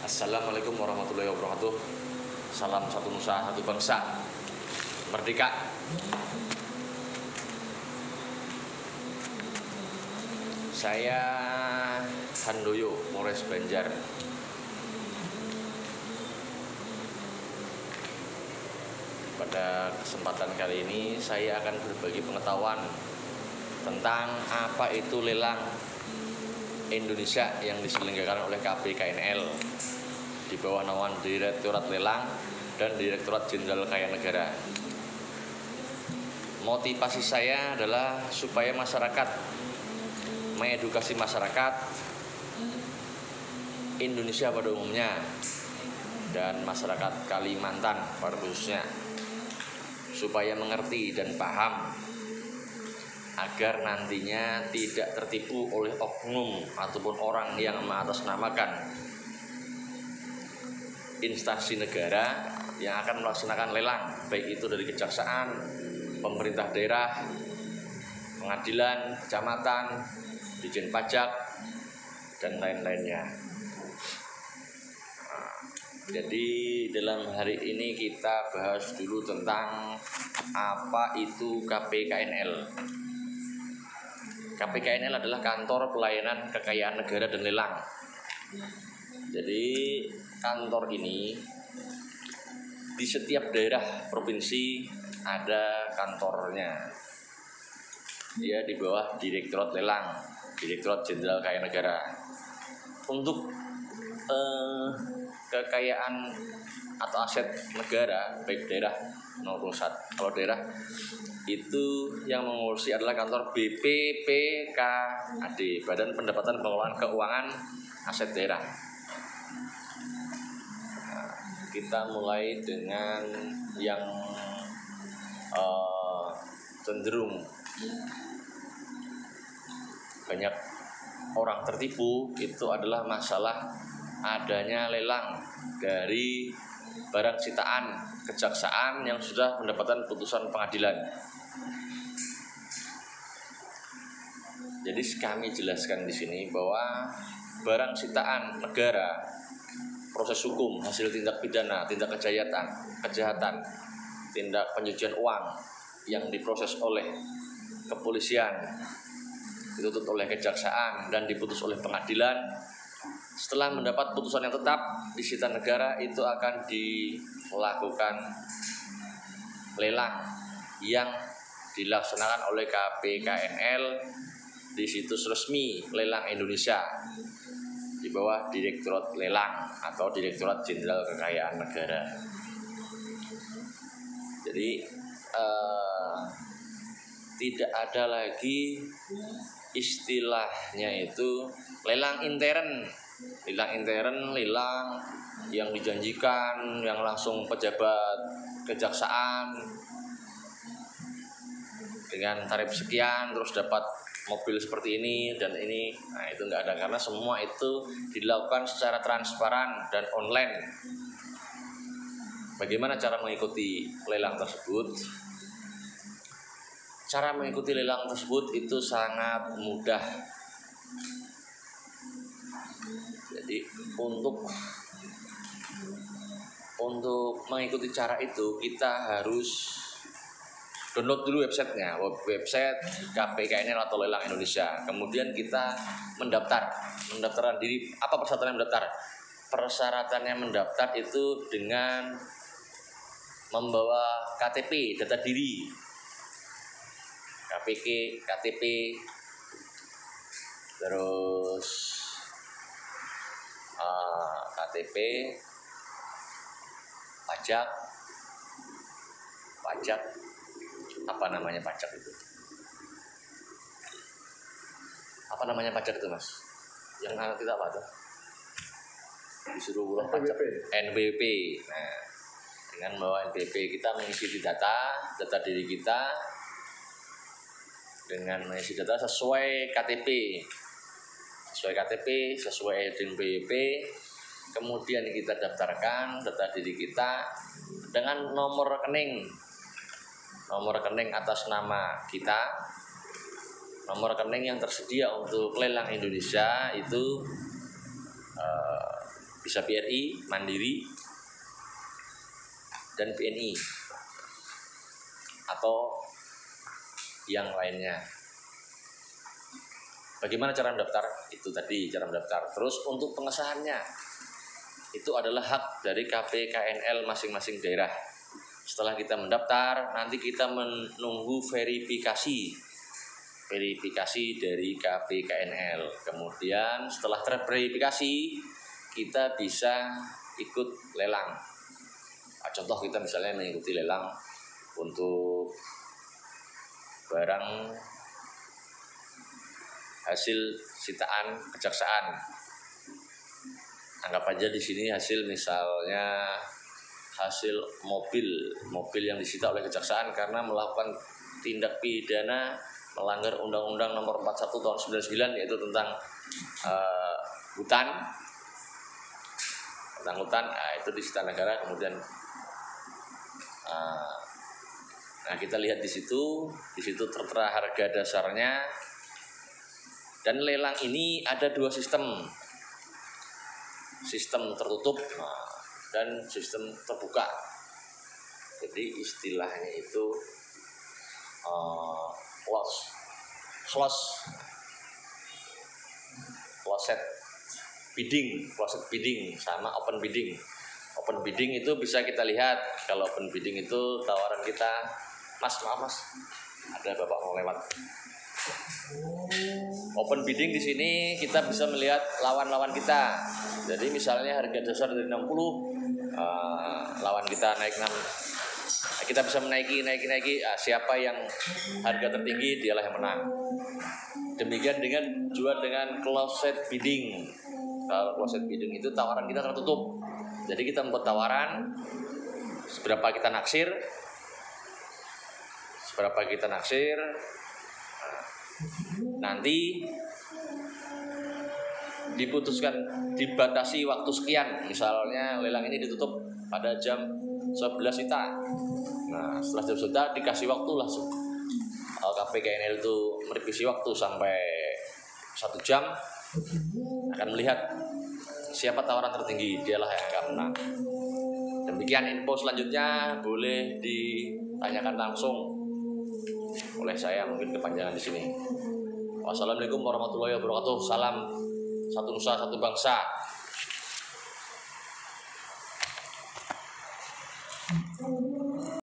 Assalamualaikum warahmatullahi wabarakatuh. Salam satu nusa, satu bangsa. Merdeka. Saya Handoyo, Polres Banjar. Pada kesempatan kali ini saya akan berbagi pengetahuan tentang apa itu lelang Indonesia yang diselenggarakan oleh KPKNL di bawah naungan Direktorat Lelang dan Direktorat Jenderal Kaya Negara. Motivasi saya adalah supaya masyarakat mengedukasi masyarakat Indonesia pada umumnya dan masyarakat Kalimantan pada khususnya supaya mengerti dan paham agar nantinya tidak tertipu oleh oknum ataupun orang yang mengatasnamakan instansi negara yang akan melaksanakan lelang, baik itu dari kejaksaan, pemerintah daerah, pengadilan, kecamatan, Dijen Pajak, dan lain-lainnya. Jadi dalam hari ini kita bahas dulu tentang apa itu KPKNL. KPKNL adalah Kantor Pelayanan Kekayaan Negara dan Lelang. Jadi kantor ini di setiap daerah provinsi ada kantornya. Dia di bawah Direktorat Lelang, Direktorat Jenderal Kaya Negara. Untuk kekayaan atau aset negara baik daerah maupun pusat. Kalau daerah itu yang mengurusi adalah kantor BPPKAD, Badan Pendapatan Pengelolaan Keuangan Aset Daerah. Nah, kita mulai dengan yang cenderung banyak orang tertipu, itu adalah masalah adanya lelang dari barang sitaan kejaksaan yang sudah mendapatkan putusan pengadilan. Jadi kami jelaskan di sini bahwa barang sitaan negara, proses hukum, hasil tindak pidana, tindak kejahatan, tindak pencucian uang yang diproses oleh kepolisian, dituntut oleh kejaksaan dan diputus oleh pengadilan. Setelah mendapat putusan yang tetap disita negara, itu akan dilakukan lelang yang dilaksanakan oleh KPKNL di situs resmi Lelang Indonesia di bawah Direktorat Lelang atau Direktorat Jenderal Kekayaan Negara. Jadi tidak ada lagi istilahnya itu lelang intern. Lelang intern, lelang yang dijanjikan, yang langsung pejabat kejaksaan dengan tarif sekian terus dapat mobil seperti ini dan ini. Nah, itu enggak ada, karena semua itu dilakukan secara transparan dan online. Bagaimana cara mengikuti lelang tersebut? Cara mengikuti lelang tersebut itu sangat mudah. Jadi untuk mengikuti cara itu kita harus download dulu websitenya, website KPKNL atau Lelang Indonesia. Kemudian kita mendaftarkan diri. Apa persyaratannya mendaftar? Persyaratannya mendaftar itu dengan membawa KTP, data diri, KTP, terus KTP, pajak, apa namanya pajak itu? Apa namanya pajak itu, Mas? Yang anak kita apa tuh? Disuruh bulan pajak NBP. Nah, dengan bawa NBP kita mengisi data diri kita dengan mengisi data sesuai KTP, sesuai NBP. Kemudian kita daftarkan data diri kita dengan nomor rekening atas nama kita, nomor rekening yang tersedia untuk Lelang Indonesia itu bisa BRI, Mandiri, dan BNI atau yang lainnya. Bagaimana cara mendaftar? Itu tadi cara mendaftar. Terus untuk pengesahannya itu adalah hak dari KPKNL masing-masing daerah. Setelah kita mendaftar, nanti kita menunggu verifikasi dari KPKNL. Kemudian setelah terverifikasi, kita bisa ikut lelang. Contoh kita misalnya mengikuti lelang untuk barang hasil sitaan kejaksaan. Anggap aja di sini hasil misalnya hasil mobil yang disita oleh kejaksaan karena melakukan tindak pidana melanggar Undang-Undang Nomor 41 Tahun 99, yaitu tentang hutan. Nah, itu disita negara. Kemudian nah kita lihat di situ tertera harga dasarnya. Dan lelang ini ada dua sistem tertutup dan sistem terbuka. Jadi istilahnya itu closed bidding sama open bidding. Open bidding itu bisa kita lihat. Kalau open bidding itu tawaran kita, Mas, ada bapak mau lewat. Open bidding di sini kita bisa melihat lawan-lawan kita. Jadi misalnya harga dasar dari 60, lawan kita naik 6. Kita bisa menaiki. Siapa yang harga tertinggi dialah yang menang. Demikian dengan closed bidding. Kalau closed bidding itu tawaran kita tertutup. Jadi kita membuat tawaran seberapa kita naksir. Nanti diputuskan, dibatasi waktu sekian. Misalnya lelang ini ditutup pada jam 11 WITA. Nah, setelah jam 11 dikasih waktu langsung. KPKNL itu merevisi waktu sampai 1 jam, akan melihat siapa tawaran tertinggi, dialah yang akan menang. Demikian info selanjutnya, boleh ditanyakan langsung oleh saya, mungkin kepanjangan di sini. Wassalamualaikum warahmatullahi wabarakatuh. Salam satu nusa, satu bangsa.